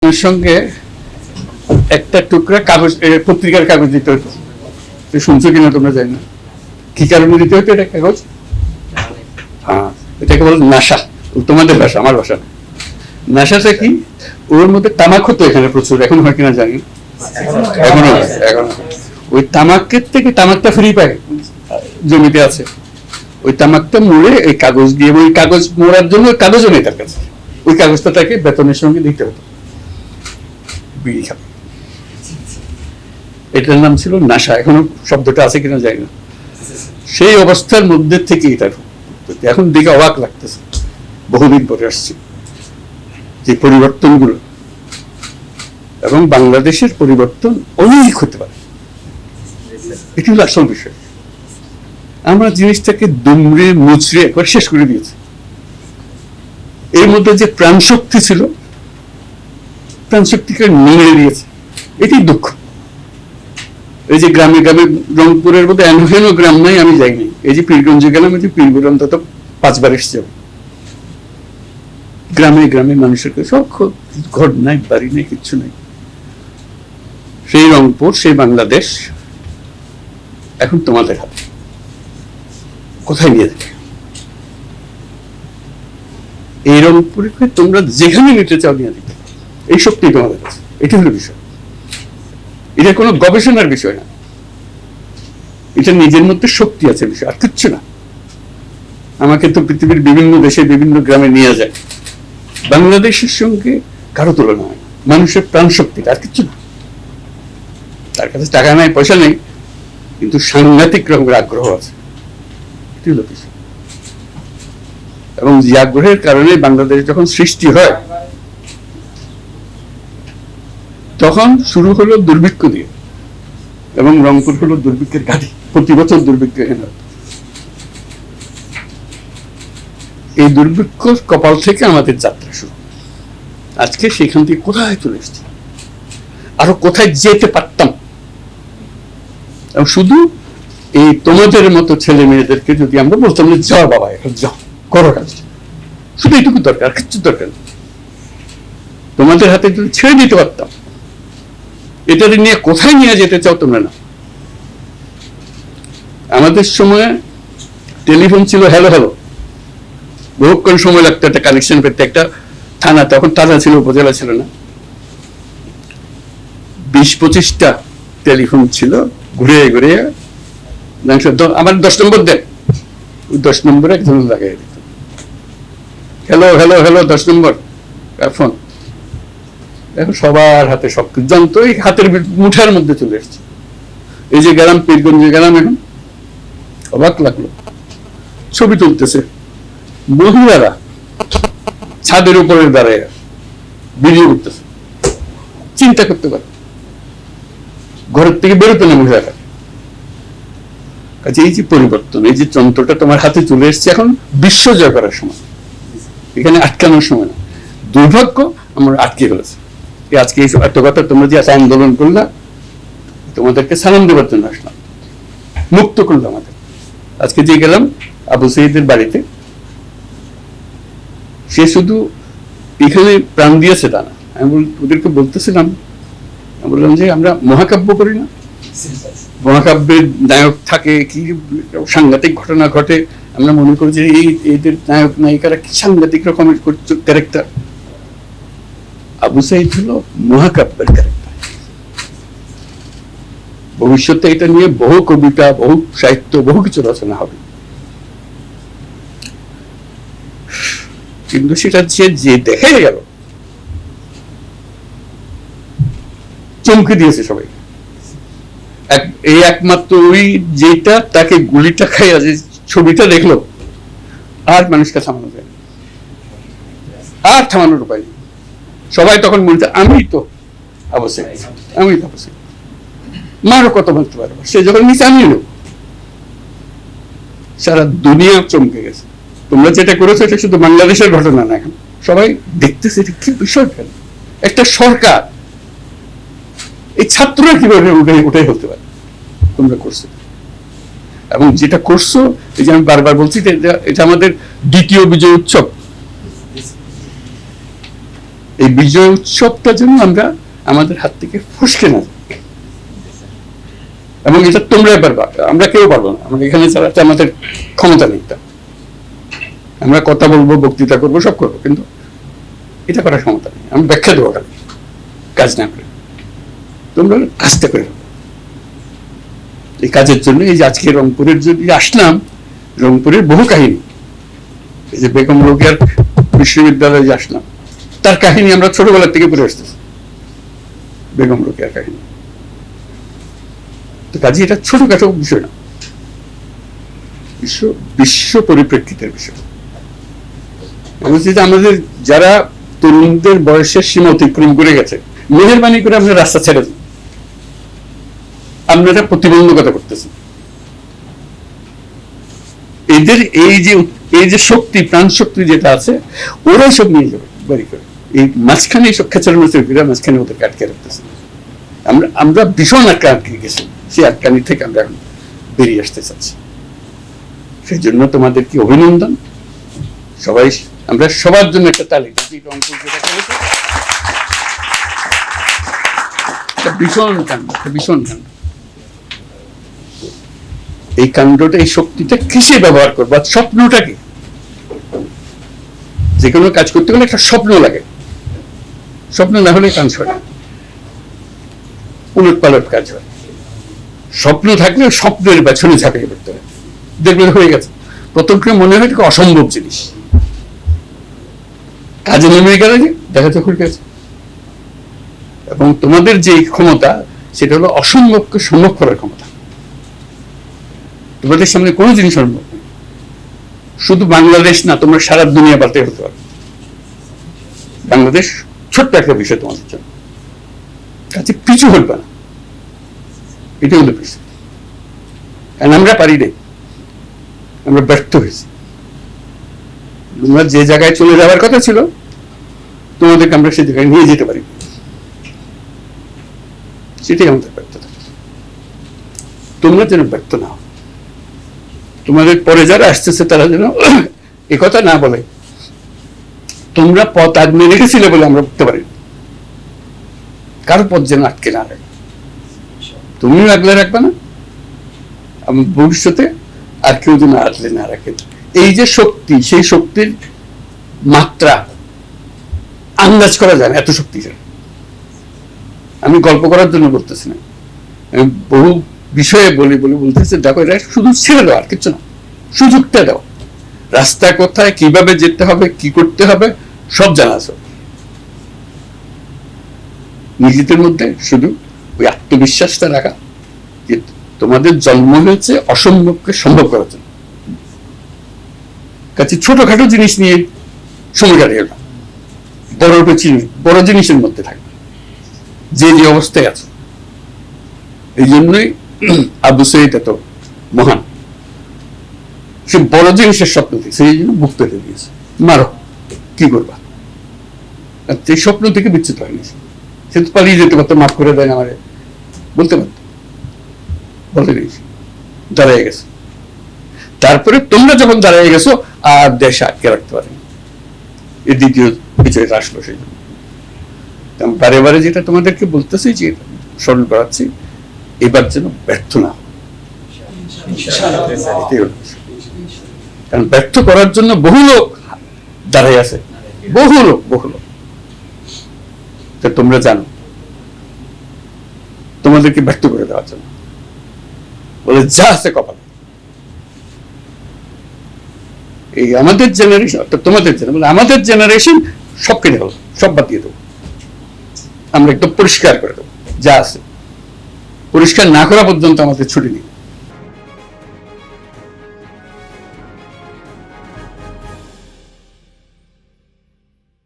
এর সঙ্গে একটা টুকরা কাগজ পত্রিকার কাগজ দিতে হতো। শুনছো কিনা তোমরা, জানি না কি কারণে দিতে হতো এটা কাগজ। হ্যাঁ, এটাকে বল নাশা। তোমাদের ভাষা, আমার ভাষা না। নাশাটা কি? ওর মধ্যে তামাক হতো এখানে প্রচুর, এখন হয় কিনা জানি, এখনো ওই তামাকের থেকে তামাকটা ফ্রি পায়, জমিতে আছে। ওই তামাকটা মুড়ে এই কাগজ দিয়ে, ওই কাগজ মোড়ার জন্য কাগজও নেই তার কাছে, ওই কাগজটা তাকে বেতনের সঙ্গে দিতে হতো। বিড়ি খাবে, এটার নাম ছিল নাশা। এখনো শব্দটা আছে কিনা জানি না। সেই অবস্থার মধ্যে থেকে এটা এখন দিকে অবাক লাগতেছে, বহুদিন পরে আসছে যে পরিবর্তনগুলো, এবং বাংলাদেশের পরিবর্তন অনেক হতে পারে। এটি হলো আসল বিষয়। আমরা জিনিসটাকে দুমড়ে মুচড়ে একবার শেষ করে দিয়েছি। এর মধ্যে যে প্রাণ শক্তি ছিল, প্রাণ শক্তিকে নিয়ে দিয়েছে, এটি দুঃখ। এই যে গ্রামে গ্রামে, রংপুরের মধ্যে এনহেন গ্রাম নাই আমি যাইনি। এই যে পীরগঞ্জে গেলাম, এই যে পীরগঞ্জ অন্তত 5 বার এসেছে। গ্রামে গ্রামে মানুষের সব ঘর নাই, বাড়ি নেই, কিচ্ছু নাই। সেই রংপুর, সেই বাংলাদেশ এখন তোমাদের হাতে। কোথায় নিয়ে যাবে এই রংপুরকে? তোমরা যেখানে নিতে চাও নিয়ে দিতে, এই শক্তি তোমাদের কাছে। এটি হলো বিষয়। এটা কোনো গবেষণার বিষয় না, এটা নিজের মধ্যে শক্তি আছে বিষয়, আর কিচ্ছু না। আমাকে তো পৃথিবীর বিভিন্ন দেশে, বিভিন্ন গ্রামে নিয়ে যায়। বাংলাদেশের সঙ্গে কারো তুলনা হয় না। মানুষের প্রাণ শক্তি, আর কিচ্ছু না। তার কাছে টাকা নাই, পয়সা নেই, কিন্তু সাংঘাতিক রকমের আগ্রহ আছে। এটি হলো বিষয়। এবং যে আগ্রহের কারণে বাংলাদেশ যখন সৃষ্টি হয়, তখন শুরু হলো দুর্ভিক্ষ দিয়ে, এবং রংপুর হলো দুর্ভিক্ষের ঘাঁটি। প্রতি বছর দুর্ভিক্ষ এখানে হয়। এই দুর্ভিক্ষ কপাল থেকে আমাদের যাত্রা শুরু। আজকে সেখান থেকে কোথায় চলে এসেছি, আরো কোথায় যেতে পারতাম। এবং শুধু এই তোমাদের মতো ছেলে মেয়েদেরকে যদি আমরা বলতাম যে যাও বাবা, এখন যাও, করো কাজ, শুধু এইটুকু দরকার, কিচ্ছু দরকার নেই। তোমাদের হাতে যদি ছেড়ে দিতে পারতাম, এটা নিয়ে কোথায় নিয়ে যেতে চাও তোমরা না। আমাদের সময় টেলিফোন ছিল হ্যালো হ্যালো, বহুক্ষণ সময় লাগতো একটা কানেকশন পেতে। একটা থানা, তখন থানা ছিল, উপজেলা ছিল না। 20-25টা টেলিফোন ছিল, ঘুরে ঘুরে আমার 10 নম্বর দেন, ওই 10 নম্বরে একজন লাগাই দিত। হ্যালো হ্যালো হ্যালো, 10 নম্বর ফোন। এখন সবার হাতে সব যন্ত্র, এই হাতের মুঠার মধ্যে চলে এসছে। এই যে গেলাম পীরগঞ্জে গেলাম, এখন অবাক লাগলো, ছবি তুলতেছে মহিলারা ছাদের উপরে দাঁড়ায় ভিডিও করতেছে। চিন্তা করতে পারে, ঘরের থেকে বেরোতে না মহিলারা। কাজে এই যে পরিবর্তন, এই যে যন্ত্রটা তোমার হাতে চলে এসছে, এখন বিশ্ব জয় করার সময়, এখানে আটকানোর সময় না। দুর্ভাগ্য আমরা আটকে ফেলেছি। আজকে এই এত কথা তোমরা যে আজকে আন্দোলন করলা, তোমাদেরকে সালাম দেবার জন্য আসলাম, মুক্ত করলো আমাদের। আজকে যে গেলাম আবু সাইদের বাড়িতে, সে শুধু এখানে প্রাণ দিয়েছে তা না। আমি ওদেরকে বলতেছিলাম, বললাম যে আমরা মহাকাব্য করি না, মহাকাব্যের নায়ক থাকে, কি সাংঘাতিক ঘটনা ঘটে, আমরা মনে করি যে এদের নায়ক নায়িকারা কি সাংঘাতিক রকমের ক্যারেক্টার। আবু সাইদ হলো মহাকাব্যের ক্যারেক্টার। ভবিষ্যতে এটা নিয়ে বহু কবিতা, বহু সাহিত্য, বহু কিছু রচনা হবে। কিন্তু সেটা যে দেখে গেল, চমকে দিয়েছে সবাই। এই একমাত্র ওই যেটা তাকে গুলিটা খাইয়া যে ছবিটা দেখলো, আর মানুষকে থামানো যায় না, আর থামানোর উপায় নেই। সবাই তখন বলছে আমি তো অবশ্যই, আমি তো অবশ্যই, মারো কত বলতে পারবো। সে যখন নিচে আমি নেব, সারা দুনিয়া চমকে গেছে। তোমরা যেটা করেছো এটা শুধু বাংলাদেশের ঘটনা না, এখন সবাই দেখতেছে এটা কি বিষয়। কেন একটা সরকার, এই ছাত্ররা কিভাবে ওটাই হতে পারে, তোমরা করছো। এবং যেটা করছো, এই যে আমি বারবার বলছি, এটা আমাদের দ্বিতীয় বিজয় উৎসব। এই বিজয় উৎসবটা যেন আমরা আমাদের হাত থেকে ফসকে না যায়। এবং এটা তোমরাই পারবা, আমরা কেউ পারবো না। আমরা এখানে চালাতে আমাদের ক্ষমতা নেই। আমরা কথা বলবো, বক্তৃতা করবো, সব করবো, কিন্তু এটা করার ক্ষমতা নেই। আমি ব্যাখ্যা দেবো খালি, কাজ না করে। তোমরা আস্তে করে এই কাজের জন্য এই যে আজকে রংপুরের যদি আসলাম, রংপুরের বহু কাহিনী, এই যে বেগম রোকেয়ার বিশ্ববিদ্যালয়ে যে আসলাম, তার কাহিনী আমরা ছোটবেলা থেকে পড়ে আসতেছি, বেগম রোকেয়ার কাহিনী। তো কাজে এটা ছোটখাটো বিষয় না, বিশ্ব পরিপ্রেক্ষিতের বিষয়। আমাদের যারা তরুণদের বয়সের সীমা অতিক্রম করে গেছে, মেহেরবানি করে আমরা রাস্তা ছেড়ে দিই। আপনারা প্রতিবন্ধকতা করতেছেন। এদের এই যে শক্তি, প্রাণ শক্তি যেটা আছে, ওরাই সব নিয়ে যাবে বাড়ি করে। এই মাঝখানে এইসব খেচার মাঝখানে ওদেরকে আটকে রাখতেছে। আমরা ভীষণ আটকে গেছি, সেই আটকানি থেকে আমরা এখন বেরিয়ে আসতে চাচ্ছি। সেই জন্য তোমাদেরকে অভিনন্দন। সবাই, আমরা সবার জন্য একটা তালি। ভীষণ কাণ্ড, ভীষণ কাণ্ড। এই কাণ্ডটা, এই শক্তিটা কিসে ব্যবহার করবো? স্বপ্নটা কি? যে কোনো কাজ করতে গেলে একটা স্বপ্ন লাগে, স্বপ্ন না হলে কাজ হয়, উলট পালট কাজ হয়। স্বপ্ন থাকলে স্বপ্নের পেছনে ঝাঁপিয়ে পড়তে হয়, দেখবেন হয়ে গেছে। প্রথম করে মনে হয় এটা অসম্ভব জিনিস, কাজে নেমে গেলে দেখা যাচ্ছে হয়ে গেছে। এবং তোমাদের যে ক্ষমতা, সেটা হলো অসম্ভবকে সম্ভব করার ক্ষমতা। তোমাদের সামনে কোনো জিনিস সম্ভব নেই। শুধু বাংলাদেশ না, তোমরা সারা দুনিয়া পাল্টে হতে পারো। বাংলাদেশ ছোট্ট একটা বিষয় তোমাদের জন্য, কাজে পিছু হইবে না, এটা হলো বিষয়। কারণ আমরা পারি নাই, আমরা ব্যর্থ হয়েছি। তোমরা যে জায়গায় চলে যাওয়ার কথা ছিল, তোমাদেরকে আমরা সেই জায়গায় নিয়ে যেতে পারি, সেটাই আমাদের ব্যর্থতা। তোমরা যেন ব্যর্থ না হও। তোমাদের পরে যারা আসতেছে তারা যেন একথা না বলে তোমরা পথ আগলে রেখেছিলে বলে আমরা বুঝতে পারি। কারো পথ যেন আটকে না রাখে, তুমিও আগলে রাখবে না, ভবিষ্যতে আর কেউ যেন আগলে না রাখে। এই যে শক্তি, সেই শক্তির মাত্রা আন্দাজ করা যায় না, এত শক্তিশালী। আমি গল্প করার জন্য বলতেছি না, আমি বহু বিষয়ে বলতেছি, দেখো এটা শুধু ছেড়ে দেওয়া, আর কিছু না, সুযোগটা দাও। রাস্তা কোথায়, কিভাবে যেতে হবে, কি করতে হবে, সব জানা আছে। নিজেদের মধ্যে শুধু ওই আত্মবিশ্বাসটা রাখা যে তোমাদের জন্ম হয়েছে অসম্ভবকে সম্ভব করার জন্য। কাছে ছোটখাটো জিনিস নিয়ে সময় কাটিয়ে না, বড় জিনিসের মধ্যে থাকবে, যে অবস্থায় আছে। এই জন্যই আবু সঈদ এত মহান, সে বড় জিনিসের স্বপ্ন দিয়েছে, সেই জন্য বুক পেতে দিয়েছে। মারো, কি করবা? সেই স্বপ্ন থেকে বিচ্যুত হয়নি। সে তো পালিয়ে যেতে পারতো, মাফ করে দেয় আমারে বলতে পারত, বলে দিয়েছি, দাঁড়িয়ে গেছে। তারপরে তোমরা যখন দাঁড়িয়ে গেছো, আর দেশ আটকে রাখতে পারেনি। এই দ্বিতীয় বিজয়টা আসলো। সেই জন্য বারে বারে যেটা তোমাদেরকে বলতেছি, যে স্মরণ করাচ্ছি, এবার যেন ব্যর্থ না। কারণ ব্যর্থ করার জন্য বহু লোক দাঁড়াই আছে, বহু লোক। তোমরা জানো, তোমাদেরকে ব্যর্থ করে দেওয়ার জন্য বলে যা আছে কপালে। এই আমাদের জেনারেশন, অর্থাৎ তোমাদের জেনারেশন, আমাদের জেনারেশন সব কেটে গেল, সব বাদ দিয়ে দেবো, আমরা একদম পরিষ্কার করে দেবো। যা আছে পরিষ্কার না করা পর্যন্ত আমাদের ছুটি নেই।